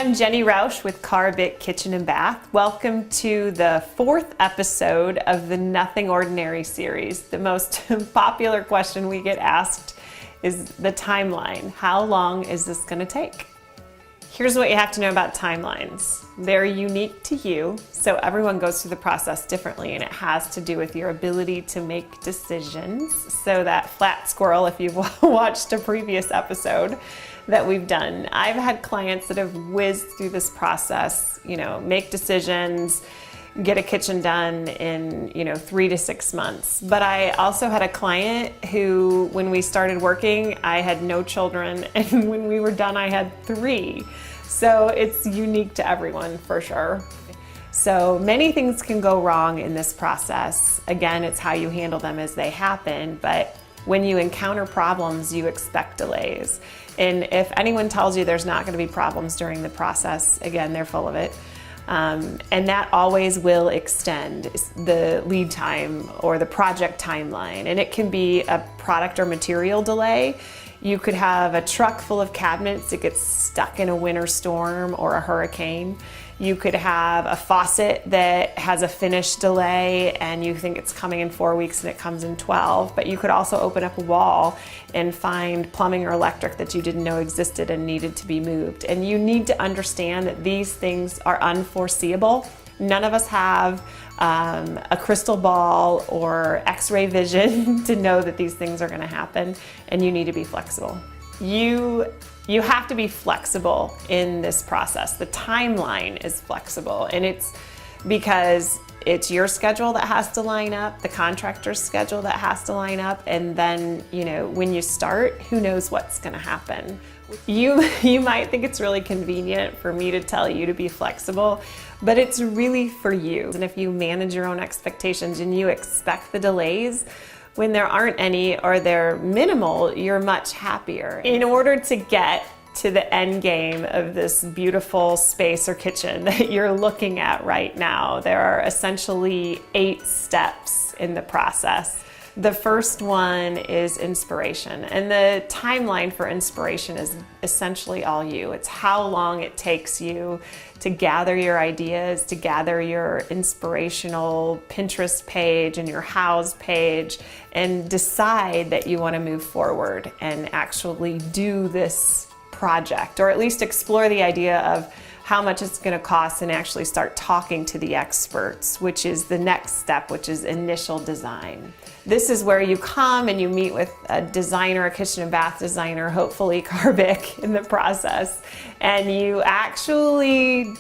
I'm Jenny Rausch with Karr Bick Kitchen and Bath. Welcome to the 4th episode of the Nothing Ordinary series. The most popular question we get asked is the timeline. How long is this going to take? Here's what you have to know about timelines. They're unique to you, so everyone goes through the process differently, and it has to do with your ability to make decisions. So that flat squirrel, if you've watched a previous episode that we've done, I've had clients that have whizzed through this process, make decisions, get a kitchen done in 3 to 6 months. But I also had a client who, when we started working, I had no children, and when we were done I had 3. So it's unique to everyone for sure. So many things can go wrong in this process. Again, it's how you handle them as they happen, but when you encounter problems, you expect delays. And if anyone tells you there's not going to be problems during the process, again, they're full of it. And that always will extend the lead time or the project timeline. And it can be a product or material delay. You could have a truck full of cabinets that gets stuck in a winter storm or a hurricane. You could have a faucet that has a finish delay and you think it's coming in 4 weeks and it comes in 12. But you could also open up a wall and find plumbing or electric that you didn't know existed and needed to be moved. And you need to understand that these things are unforeseeable. None of us have a crystal ball or x-ray vision to know that these things are going to happen, and you need to be flexible. You have to be flexible in this process. The timeline is flexible, and it's because it's your schedule that has to line up, the contractor's schedule that has to line up, and then when you start, who knows what's going to happen. You might think it's really convenient for me to tell you to be flexible, but it's really for you. And if you manage your own expectations and you expect the delays, when there aren't any or they're minimal, you're much happier. In order to get to the end game of this beautiful space or kitchen that you're looking at right now, there are essentially 8 steps in the process. The first one is inspiration, and the timeline for inspiration is essentially all you. It's how long it takes you to gather your ideas, to gather your inspirational Pinterest page and your house page, and decide that you want to move forward and actually do this project, or at least explore the idea of how much it's going to cost and actually start talking to the experts, which is the next step, which is initial design. This is where you come and you meet with a designer, a kitchen and bath designer, hopefully Karr Bick in the process, and you actually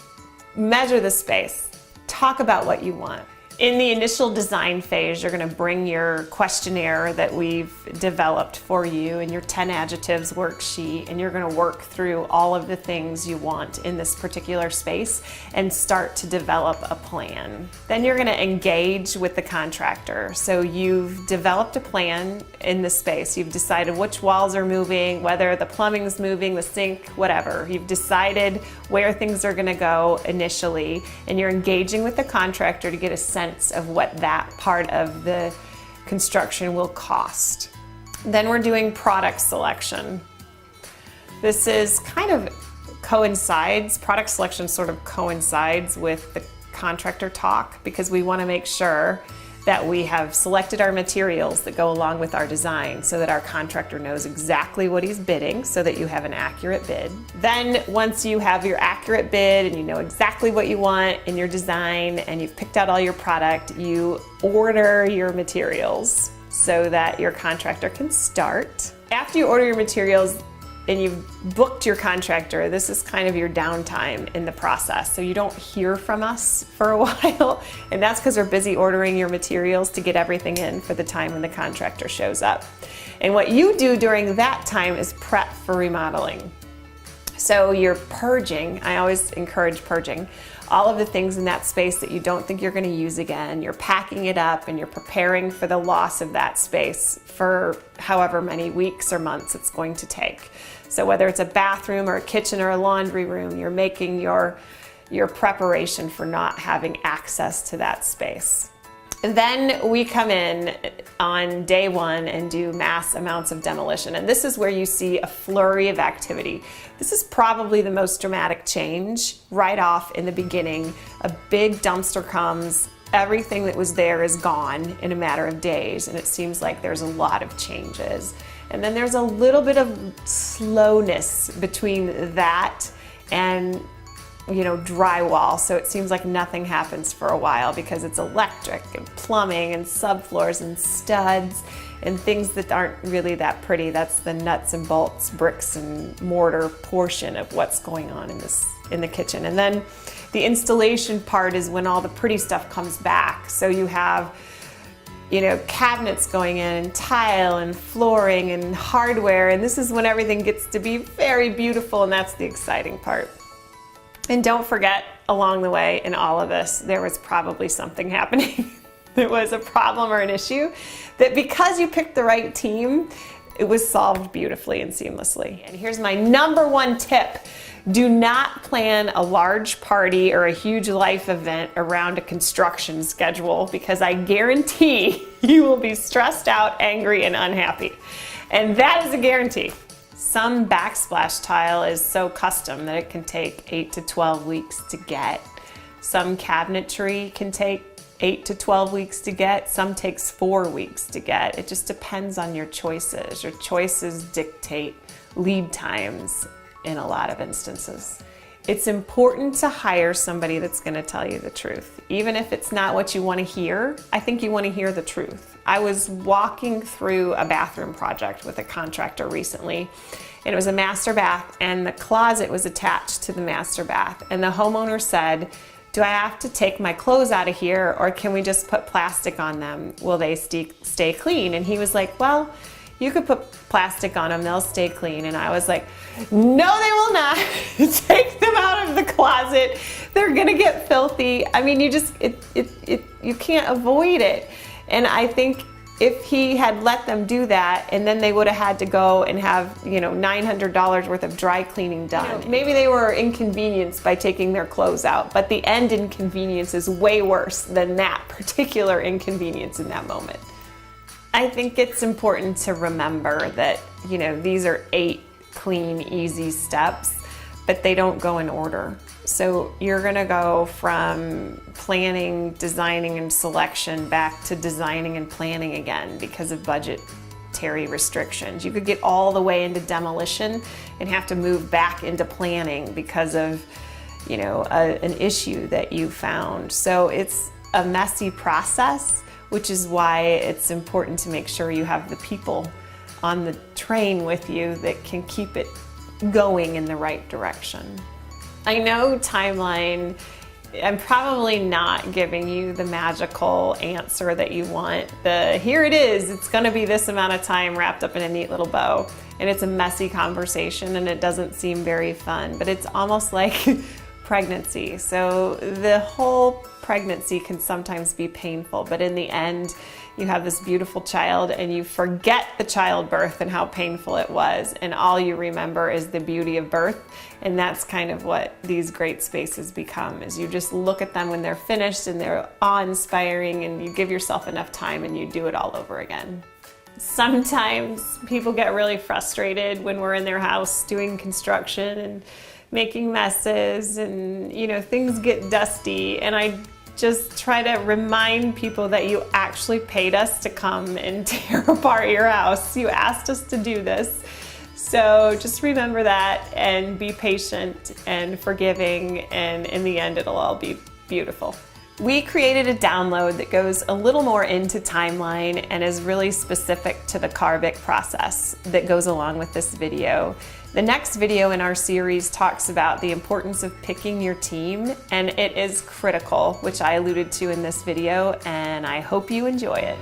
measure the space, talk about what you want. In the initial design phase, you're going to bring your questionnaire that we've developed for you and your 10 adjectives worksheet, and you're going to work through all of the things you want in this particular space and start to develop a plan. Then you're going to engage with the contractor. So you've developed a plan in the space. You've decided which walls are moving, whether the plumbing's moving, the sink, whatever. You've decided where things are going to go initially, and you're engaging with the contractor to get a sense of what that part of the construction will cost. Then we're doing product selection. This is product selection sort of coincides with the contractor talk, because we want to make sure that we have selected our materials that go along with our design so that our contractor knows exactly what he's bidding, so that you have an accurate bid. Then once you have your accurate bid and you know exactly what you want in your design and you've picked out all your product, you order your materials so that your contractor can start. After you order your materials and you've booked your contractor, this is kind of your downtime in the process. So you don't hear from us for a while, and that's because we're busy ordering your materials to get everything in for the time when the contractor shows up. And what you do during that time is prep for remodeling. So you're purging, I always encourage purging, all of the things in that space that you don't think you're going to use again. You're packing it up and you're preparing for the loss of that space for however many weeks or months it's going to take. So whether it's a bathroom or a kitchen or a laundry room, you're making your preparation for not having access to that space. And then we come in on day one and do mass amounts of demolition. And this is where you see a flurry of activity. This is probably the most dramatic change right off in the beginning. A big dumpster comes, everything that was there is gone in a matter of days, and it seems like there's a lot of changes. And then there's a little bit of slowness between that and drywall, so it seems like nothing happens for a while because it's electric and plumbing and subfloors and studs and things that aren't really that pretty. That's the nuts and bolts, bricks and mortar portion of what's going on in the kitchen. And then the installation part is when all the pretty stuff comes back. So you have cabinets going in and tile and flooring and hardware, and this is when everything gets to be very beautiful, and that's the exciting part. And don't forget, along the way in all of this, there was probably something happening. There was a problem or an issue that because you picked the right team, it was solved beautifully and seamlessly. And here's my number one tip. Do not plan a large party or a huge life event around a construction schedule, because I guarantee you will be stressed out, angry, and unhappy. And that is a guarantee. Some backsplash tile is so custom that it can take 8 to 12 weeks to get. Some cabinetry can take 8 to 12 weeks to get. Some takes 4 weeks to get. It just depends on your choices. Your choices dictate lead times in a lot of instances. It's important to hire somebody that's going to tell you the truth. Even if it's not what you want to hear, I think you want to hear the truth. I was walking through a bathroom project with a contractor recently, and it was a master bath, and the closet was attached to the master bath. And the homeowner said, "Do I have to take my clothes out of here, or can we just put plastic on them? Will they stay clean?" And he was like, "Well, you could put plastic on them, they'll stay clean." And I was like, "No, they will not." Take them out of the closet. They're gonna get filthy. I mean, you can't avoid it. And I think if he had let them do that, and then they would have had to go and have, $900 worth of dry cleaning done. Maybe they were inconvenienced by taking their clothes out, but the end inconvenience is way worse than that particular inconvenience in that moment. I think it's important to remember that, these are 8 clean, easy steps, but they don't go in order. So you're gonna go from planning, designing, and selection back to designing and planning again because of budgetary restrictions. You could get all the way into demolition and have to move back into planning because of, an issue that you found. So it's a messy process, which is why it's important to make sure you have the people on the train with you that can keep it going in the right direction. I know timeline, I'm probably not giving you the magical answer that you want. Here it is, it's gonna be this amount of time wrapped up in a neat little bow. And it's a messy conversation and it doesn't seem very fun, but it's almost like pregnancy. So the whole pregnancy can sometimes be painful, but in the end, you have this beautiful child and you forget the childbirth and how painful it was, and all you remember is the beauty of birth. And that's kind of what these great spaces become, is you just look at them when they're finished and they're awe-inspiring, and you give yourself enough time and you do it all over again. Sometimes people get really frustrated when we're in their house doing construction and making messes, and things get dusty, and I just try to remind people that you actually paid us to come and tear apart your house. You asked us to do this. So just remember that and be patient and forgiving, and in the end it'll all be beautiful. We created a download that goes a little more into timeline and is really specific to the Karr Bick process that goes along with this video. The next video in our series talks about the importance of picking your team, and it is critical, which I alluded to in this video, and I hope you enjoy it.